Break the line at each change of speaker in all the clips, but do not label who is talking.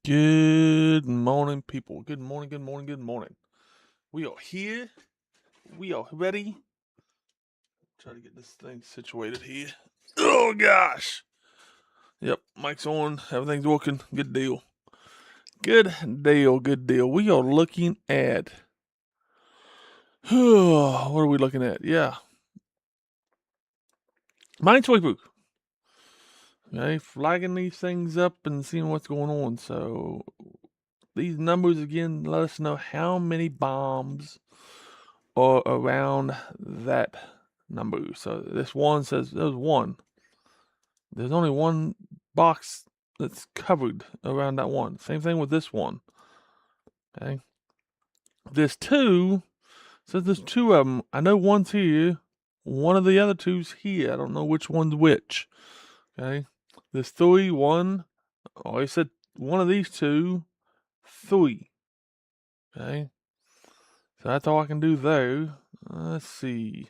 Good morning, people. Good morning, good morning, good morning. We are here. We are ready. Try to get this thing situated here. Oh, gosh. Yep, mic's on. Everything's working. Good deal. Good deal, good deal. We are looking at... what are we looking at? Yeah. Minesweeper. Okay, flagging these things up and seeing what's going on. So, these numbers again let us know how many bombs are around that number. So this one says there's one. There's only one box that's covered around that one. Same thing with this one. Okay. This two says there's two of them. I know one's here. One of the other two's here. I don't know which one's which. Okay. This three, one. Oh, I said one of these two, three. Okay. So that's all I can do there. Let's see.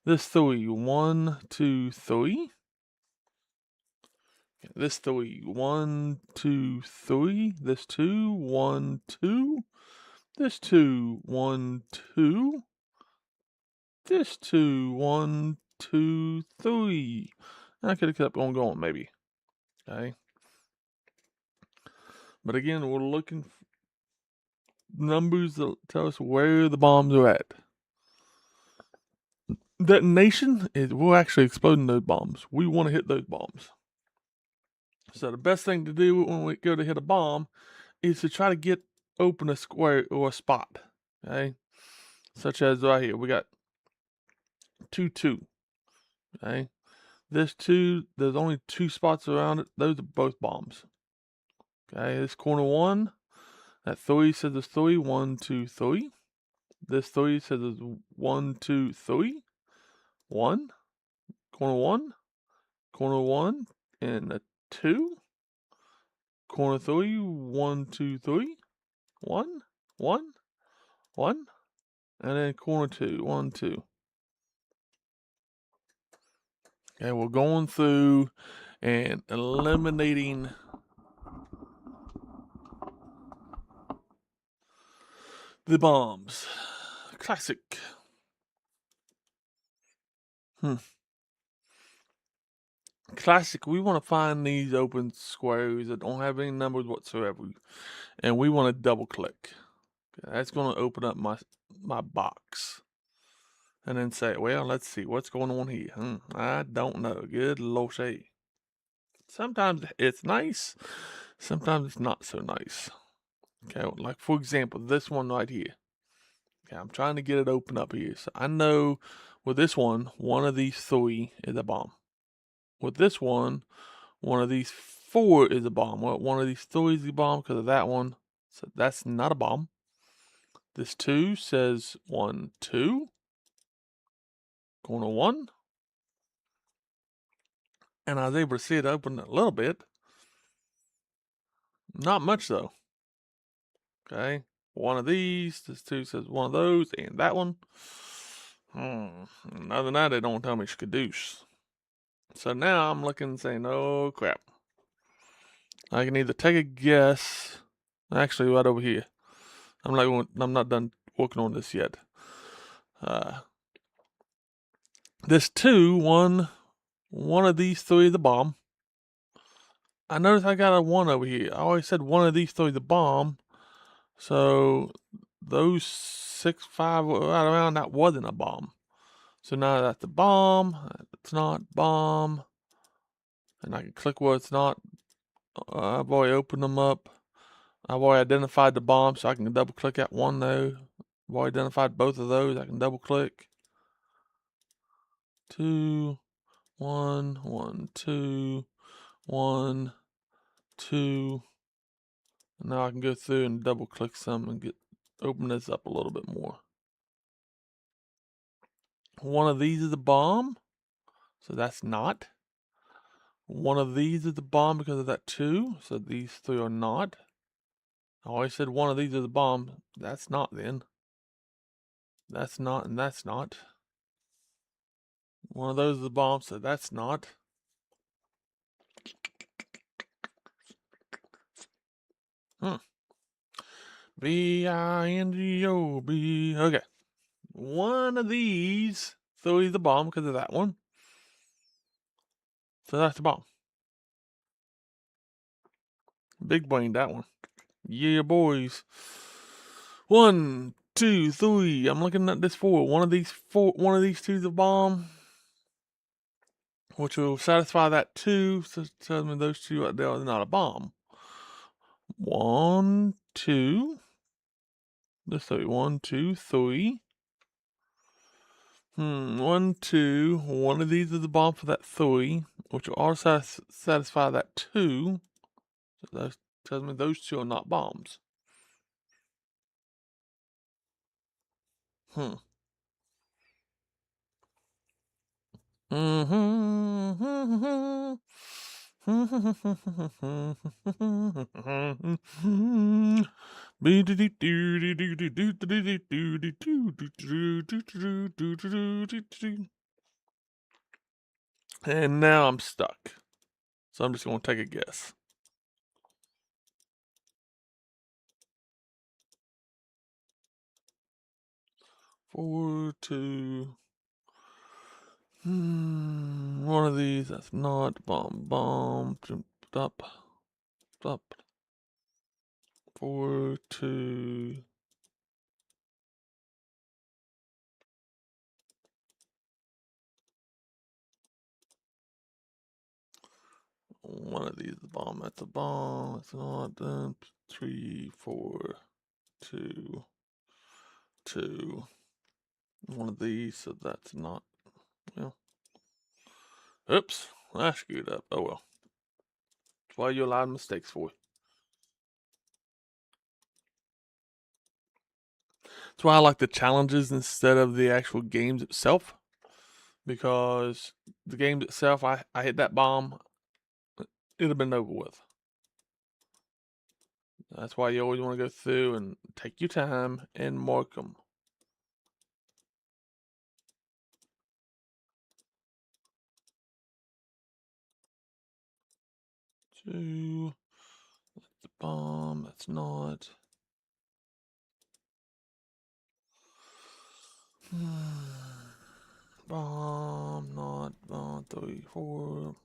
This three, 1, 2, 3. This three, 1, 2, 3. This two, 1, 2. This two, 1, 2. This two, 1, 2, 3. I could have kept on going, maybe. Okay. But again, we're looking for numbers that tell us where the bombs are at. Detonation is we're actually exploding those bombs. We want to hit those bombs. So the best thing to do when we go to hit a bomb is to try to get open a square or a spot. Okay. Such as right here, we got 2, 2. Okay. This 2, there's only 2 spots around it. Those are both bombs. Okay. This corner 1, that 3 says there's 3. 1, 2, 3. This 3 says there's 1, 2, 3. 1. Corner 1. Corner 1. And a 2. Corner 3. 1, 2, 3. 1. 1. 1. And then corner 2. 1, 2. Okay, we're going through and eliminating the bombs. Classic. Classic. We want to find these open squares that don't have any numbers whatsoever, and we want to double click. Okay, that's going to open up my box, and then say, well, let's see what's going on here. I don't know. Good Lord. Sometimes it's nice. Sometimes it's not so nice. Okay, like for example, this one right here. Okay, I'm trying to get it open up here. So I know with this one of these 3 is a bomb. With this one of these 4 is a bomb. Well, one of these 3 is a bomb because of that one. So that's not a bomb. This 2 says 1, 2. Corner 1. And I was able to see it open a little bit. Not much though. Okay. One of these. This 2 says one of those. And that one. Other than that, they don't tell me skadoosh. So now I'm looking and saying, oh crap. I can either take a guess. Actually, right over here. I'm not done working on this yet. This 2, one of these 3 is a bomb. I noticed I got a 1 over here. I always said one of these 3 is a bomb. So those 6, 5 right around that wasn't a bomb. So now that's a bomb. It's not bomb. And I can click where it's not. I've already opened them up. I've already identified the bomb, so I can double click that one though. I've already identified both of those. I can double click. 2, 1, 1, 2, 1, 2. Now I can go through and double click some and open this up a little bit more. One of these is a bomb, so that's not. One of these is a bomb because of that 2, so these 3 are not. I always said one of these is a bomb. That's not then. That's not, and that's not. One of those is a bomb, so that's not. B-I-N-G-O-B. Okay. One of these throws the bomb because of that one. So that's the bomb. Big brain, that one. Yeah, boys. 1, 2, 3. I'm looking at this 4. One of these two is a bomb, which will satisfy that 2. So tell me those two right there are not a bomb. 1, 2. Let's say 1, 2, 3. 1, 2. One of these is a bomb for that 3, which will also satisfy that 2. So that tells me those two are not bombs. Hmm. And now I'm stuck. So I'm just going to take a guess. 4, 2. One of these, that's not bomb. Stop. 4, 2. One of these is a bomb. That's a bomb. That's not done. 3, 4, 2, 2. One of these, so that's not. Well, oops, I screwed up. Oh well. That's why you allow mistakes for. That's why I like the challenges instead of the actual games itself. Because the games itself, I hit that bomb, it'd have been over with. That's why you always want to go through and take your time and mark them. 2. That's the bomb. That's not. Bomb, not bomb. 3, 4.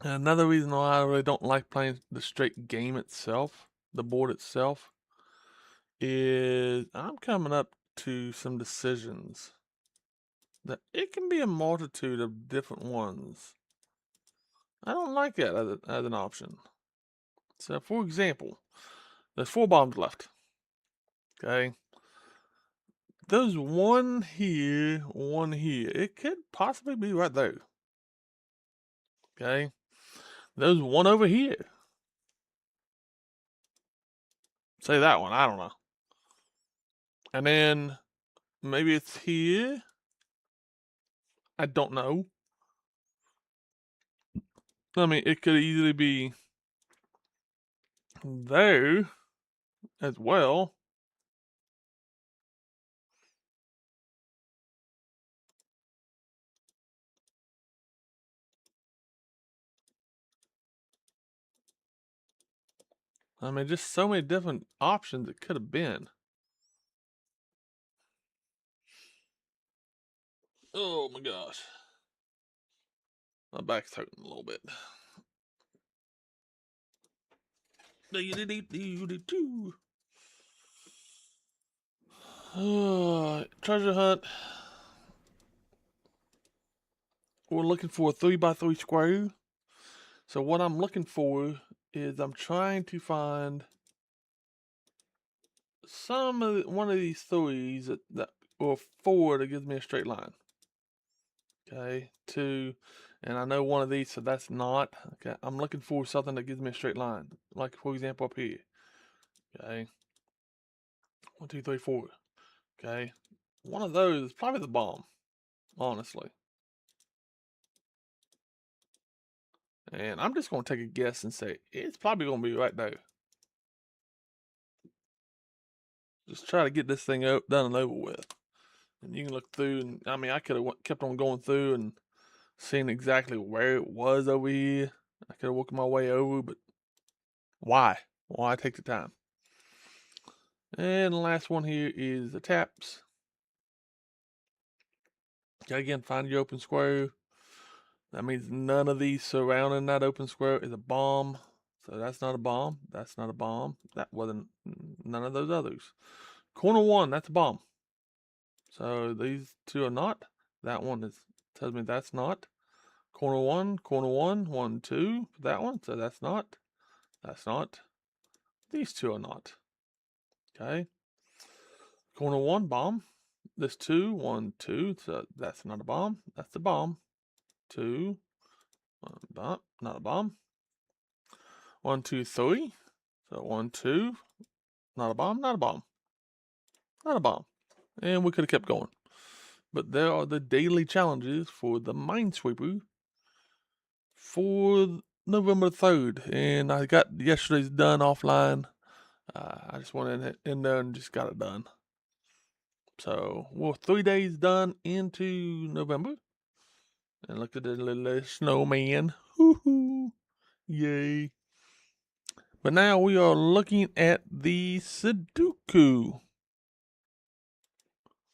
Another reason why I really don't like playing the straight game itself, the board itself, is I'm coming up to some decisions that it can be a multitude of different ones. I don't like that as an option. So, for example, there's 4 bombs left. Okay. There's one here, one here. It could possibly be right there. Okay. There's one over here. Say that one, I don't know. And then maybe it's here. I don't know. I mean, it could easily be there as well. I mean, just so many different options it could have been. Oh my gosh. My back's hurting a little bit. Treasure hunt. We're looking for a 3x3 square. So what I'm looking for is I'm trying to find one of these 3s or 4 that gives me a straight line. Okay, 2, and I know one of these, so that's not. Okay, I'm looking for something that gives me a straight line, like for example up here. Okay, 1, 2, 3, 4. Okay, one of those is probably the bomb. honestly. And I'm just going to take a guess and say it's probably going to be right there. Just try to get this thing done and over with. And you can look through, and I mean, I could have kept on going through and seen exactly where it was over here. I could have worked my way over, but why? Why take the time? And the last one here is the taps. Again, find your open square. That means none of these surrounding that open square is a bomb. So that's not a bomb. That's not a bomb. That wasn't none of those others. Corner 1, that's a bomb. So these two are not. That one tells me that's not. Corner 1, 1, 2 for that one. So that's not. That's not. These two are not. Okay. Corner 1, bomb. This 2, 1, 2. So that's not a bomb. That's a bomb. 2, bomb, not a bomb. 1, 2, 3. So 1, 2. Not a bomb, not a bomb. Not a bomb. And we could have kept going. But there are the daily challenges for the Minesweeper for November 3rd. And I got yesterday's done offline. I just went in there and just got it done. So we're 3 days done into November. And look at the little snowman. Hoo-hoo. Yay. But now we are looking at the Sudoku.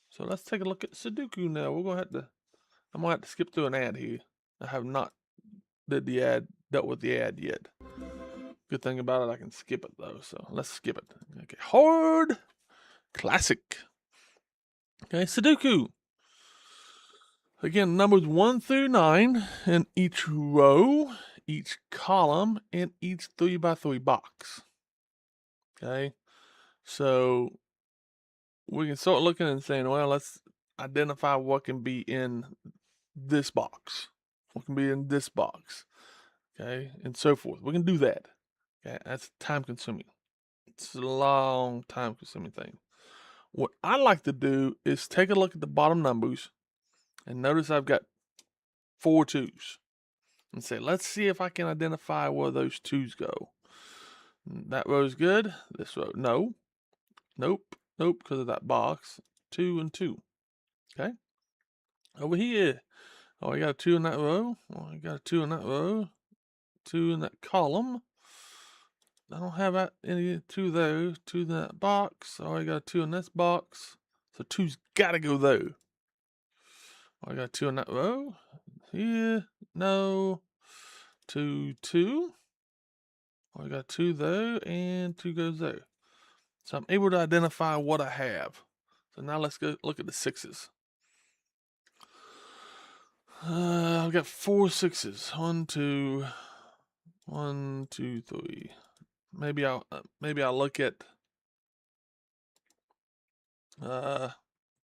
So let's take a look at Sudoku now. I'm gonna have to skip through an ad here. I have not dealt with the ad yet. Good thing about it, I can skip it though. So let's skip it. Okay, hard classic. Okay, Sudoku. Again, numbers 1 through 9 in each row, each column, and each 3x3 box. Okay, so we can start looking and saying, well, let's identify what can be in this box, what can be in this box, okay, and so forth. We can do that. Okay, that's time consuming. It's a long time consuming thing. What I like to do is take a look at the bottom numbers and notice I've got 4 2s and say, let's see if I can identify where those 2s go. That row's good. This row, no. Nope, because of that box. 2 and 2. Okay. Over here, oh, I got a 2 in that row. Oh, I got a 2 in that row. 2 in that column. I don't have any 2 there. 2 in that box. Oh, I got a 2 in this box. So 2's got to go there. Oh, I got a 2 in that row. Here, no. 2, 2. Oh, I got 2 there, and 2 goes there. So I'm able to identify what I have. So now let's go look at the 6s. I've got 4 6s. 1, 2, 1, 2, 3. Maybe I'll look at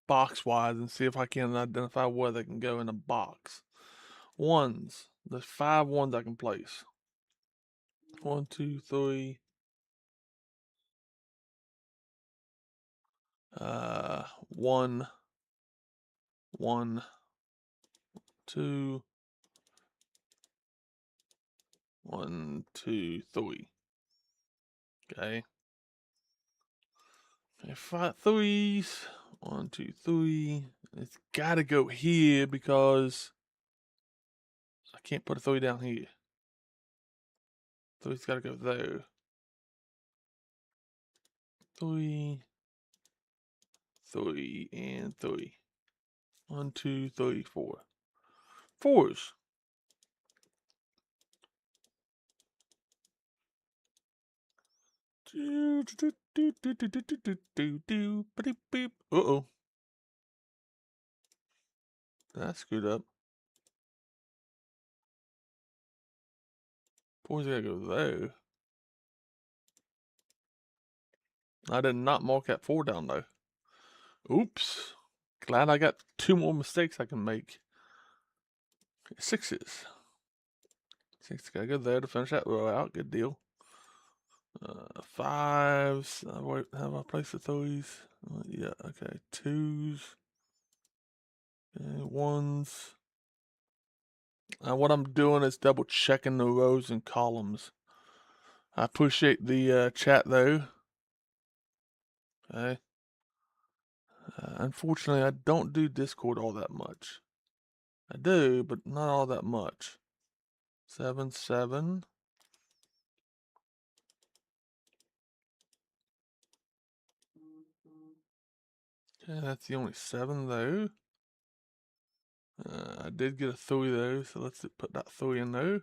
box wise and see if I can identify where they can go in a box. 1s. There's 5 1s I can place. 1, 2, 3. 1, 1, 2, 1, 2, 3. Okay. 5 3s. 1, 2, 3. It's got to go here because I can't put a 3 down here. 3's got to go there. 3, 3, and 3. 1, 2, 3, 4. 4s. Uh-oh. That screwed up. 4's gotta go there. I did not mark that 4 down though. Oops. Glad I got 2 more mistakes I can make. 6s. 6 gotta go there to finish that row out. Good deal. 5s. Have I placed the 3s? Yeah, okay. 2s. Okay, ones. What I'm doing is double checking the rows and columns. I appreciate the chat though. Okay. Unfortunately, I don't do Discord all that much. I do, but not all that much. 7, 7. Okay, that's the only 7 though. I did get a 3 though, so let's put that 3 in there.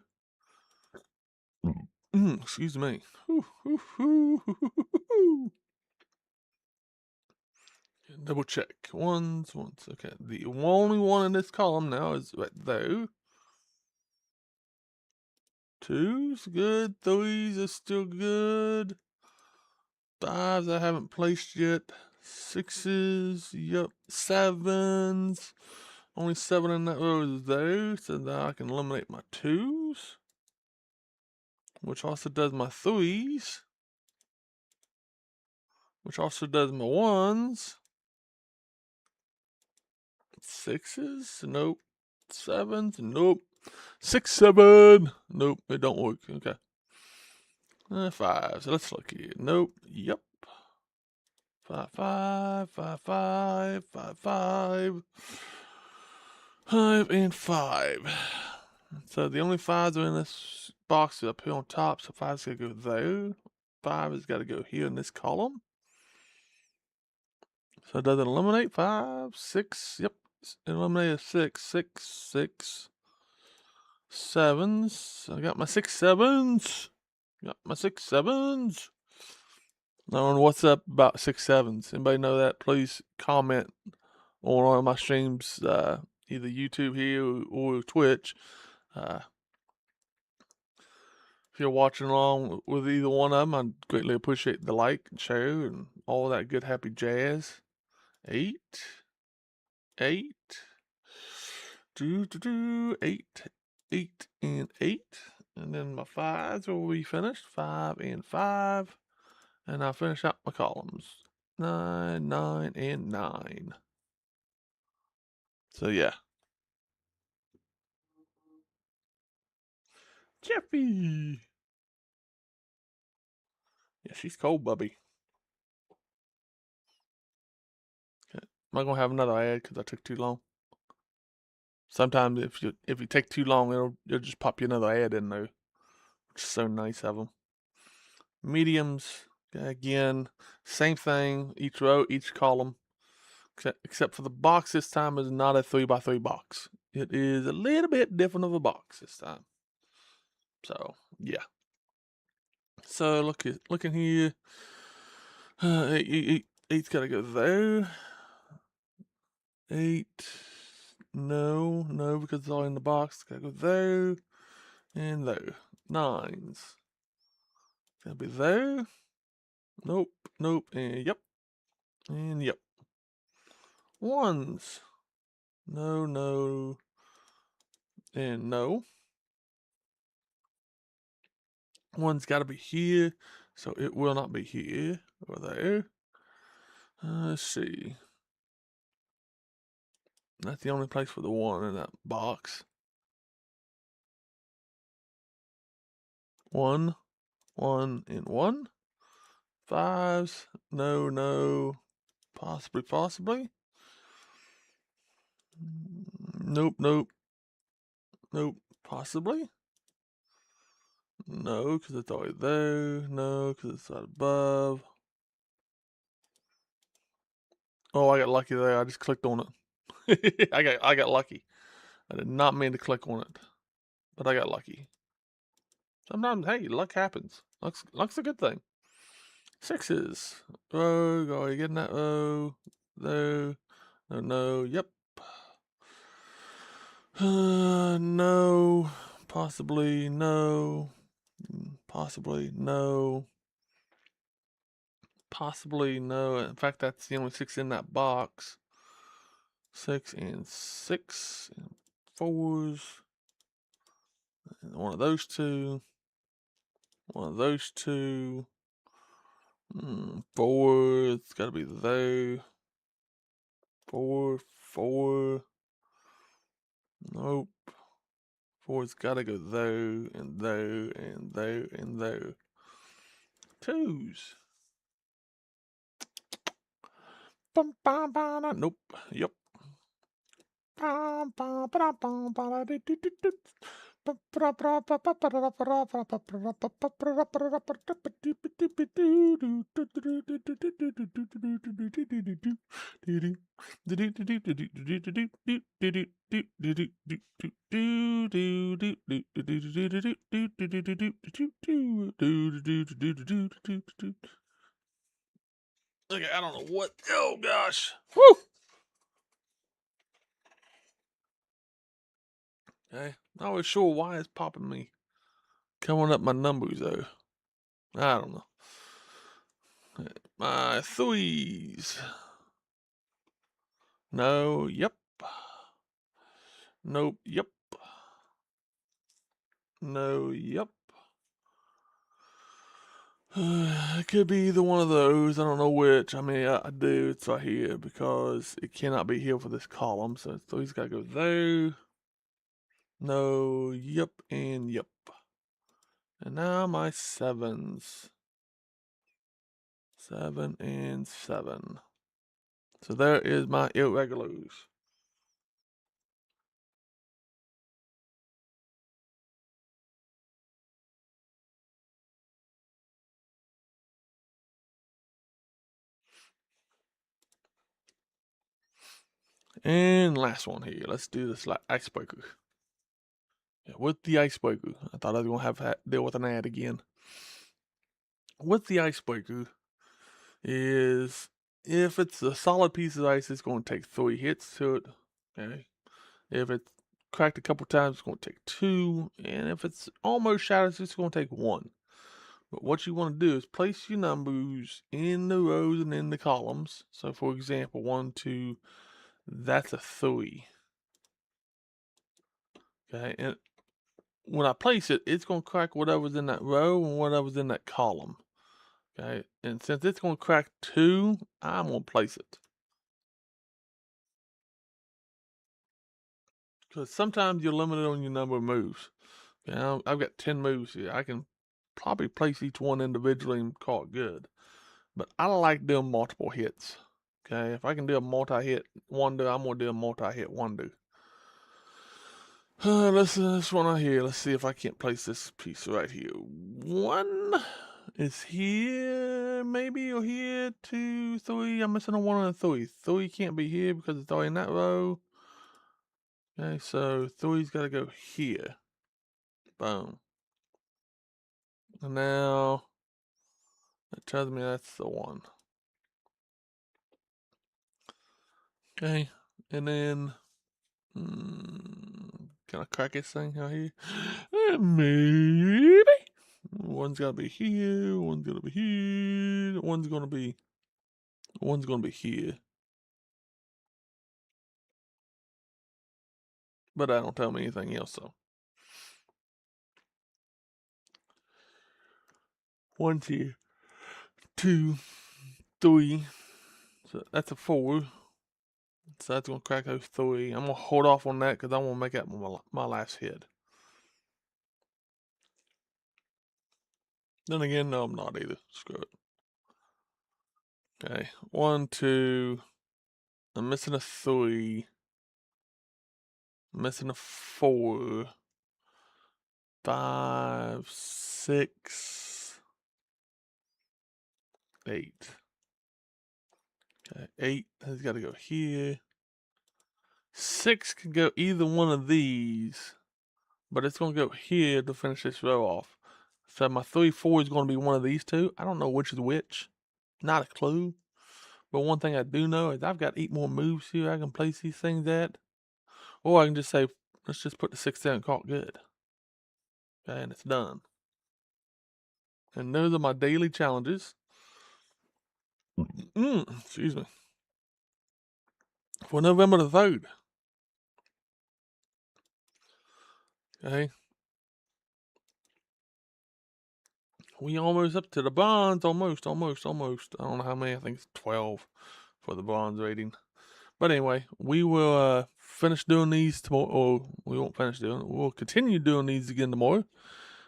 Excuse me. Double check. Ones. Okay, the only one in this column now is right there. 2's good. 3's are still good. 5's I haven't placed yet. 6's, yep. 7's. Only 7 in that row is there, so now I can eliminate my 2's. Which also does my 3's. Which also does my 1's. 6's? Nope. 7's? Nope. 6, 7. Nope, it don't work. Okay. 5's. Let's look here. Nope. Yep. 5, 5, 5, 5, 5, 5. 5 and 5. So the only 5's are in this box up here on top. So 5's got to go there. 5 has got to go here in this column. So does it eliminate 5, 6? Yep. Eliminate 6, 6, 6. 7's. I got my 6 7's. Got my 6 7's. I don't know what's up about 6 7's. Anybody know that? Please comment on one of my streams, either YouTube here or Twitch. If you're watching along with either one of them, I'd greatly appreciate the like and share and all that good happy jazz. 8, 8, 8, 8 and 8. And then my 5's will be finished. 5 and 5. And I'll finish out my columns. 9, 9, and 9. So yeah. Jeffy! Yeah, she's cold, Bubby. Okay. I'm not gonna have another ad because I took too long. Sometimes if you take too long, it'll just pop you another ad in there, which is so nice of them. Mediums, again, same thing. Each row, each column, except for the box this time is not a 3x3 box. It is a little bit different of a box this time. So yeah. So looking here. 8's gotta go there. 8. No, because it's all in the box. Gotta go there and there. 9's. Gotta be there. Nope, and yep. And yep. 1's. No, and no. 1's gotta be here, so it will not be here or there. Let's see. That's the only place for the 1 in that box. 1, 1, and 1. 5's. No. Possibly. Nope. Possibly. No, because it's already there. No, because it's not above. Oh, I got lucky there. I just clicked on it. I got lucky. I did not mean to click on it, but I got lucky. Sometimes, hey, luck happens. Luck's a good thing. 6's. Row, are you getting that row? There. No. Yep. No. Possibly. No. Possibly. No. Possibly. No. In fact, that's the only 6 in that box. 6 and 6. And 4's. And one of those two. One of those two. 4. It's got to be there. 4. Nope. 4's gotta go there, and there, and there, and there. 2's. Nope. Yep. Okay, I don't know what. Oh gosh. Woo! Okay, not really sure why it's popping me. Coming up my numbers though. I don't know. My 3's. No, yep. Nope, yep. No, yep. It could be either one of those. I don't know which. I mean, I do. It's right here because it cannot be here for this column. So 3's got to go there. No, yep, and yep. And now my 7's. 7 and 7. So there is my irregulars. And last one here. Let's do this like icebreaker. Yeah, with the icebreaker, I thought I was gonna have to deal with an ad again. With the icebreaker is if it's a solid piece of ice, it's going to take 3 hits to it. Okay. If it's cracked a couple times, it's going to take 2, and if it's almost shattered, it's going to take 1. But what you want to do is place your numbers in the rows and in the columns. So, for example, 1, 2, that's a 3. Okay, and when I place it, it's going to crack whatever's in that row and whatever's in that column. Okay, and since it's going to crack 2, I'm going to place it. Because sometimes you're limited on your number of moves. You know, I've got 10 moves here. I can probably place each one individually and call it good. But I like doing multiple hits. Okay, if I can do a multi-hit wonder, I'm going to do a multi-hit wonder. This one right here. Let's see if I can't place this piece right here. 1 is here, maybe, or here. 2, 3. I'm missing a 1 and a 3. 3 can't be here because it's already in that row. Okay, so 3's got to go here. Boom. And now it tells me that's the one. Okay, and then can I crack this thing out here? Maybe. One's gotta be here. One's gonna be here. One's gonna be here. But that don't tell me anything else. So 1's here. 2, 3. So that's a 4. So that's gonna crack those 3. I'm gonna hold off on that because I want to make that my last hit. Then again, no, I'm not either. Screw it. Okay, 1, 2. I'm missing a 3. I'm missing a 4. 5, 6, 8. Okay, 8 has got to go here. 6 can go either one of these, but it's going to go here to finish this row off. So my 3, 4 is going to be one of these two. I don't know which is which. Not a clue. But one thing I do know is I've got 8 more moves here I can place these things at. Or I can just say, let's just put the 6 down and call it good. Okay, and it's done. And those are my daily challenges. Excuse me. For November the 3rd. Okay. We almost up to the bronze. Almost. I don't know how many. I think it's 12 for the bronze rating. But anyway, we will finish doing these tomorrow. Or we won't finish doing it. We'll continue doing these again tomorrow.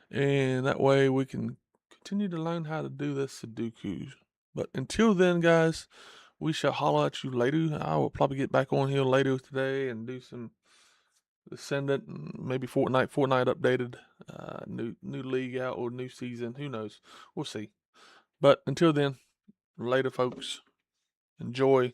And that way we can continue to learn how to do this Sudoku. But until then, guys, we shall holler at you later. I will probably get back on here later today and do some Ascendant, maybe Fortnite updated, new league out or new season. Who knows? We'll see. But until then, later, folks. Enjoy.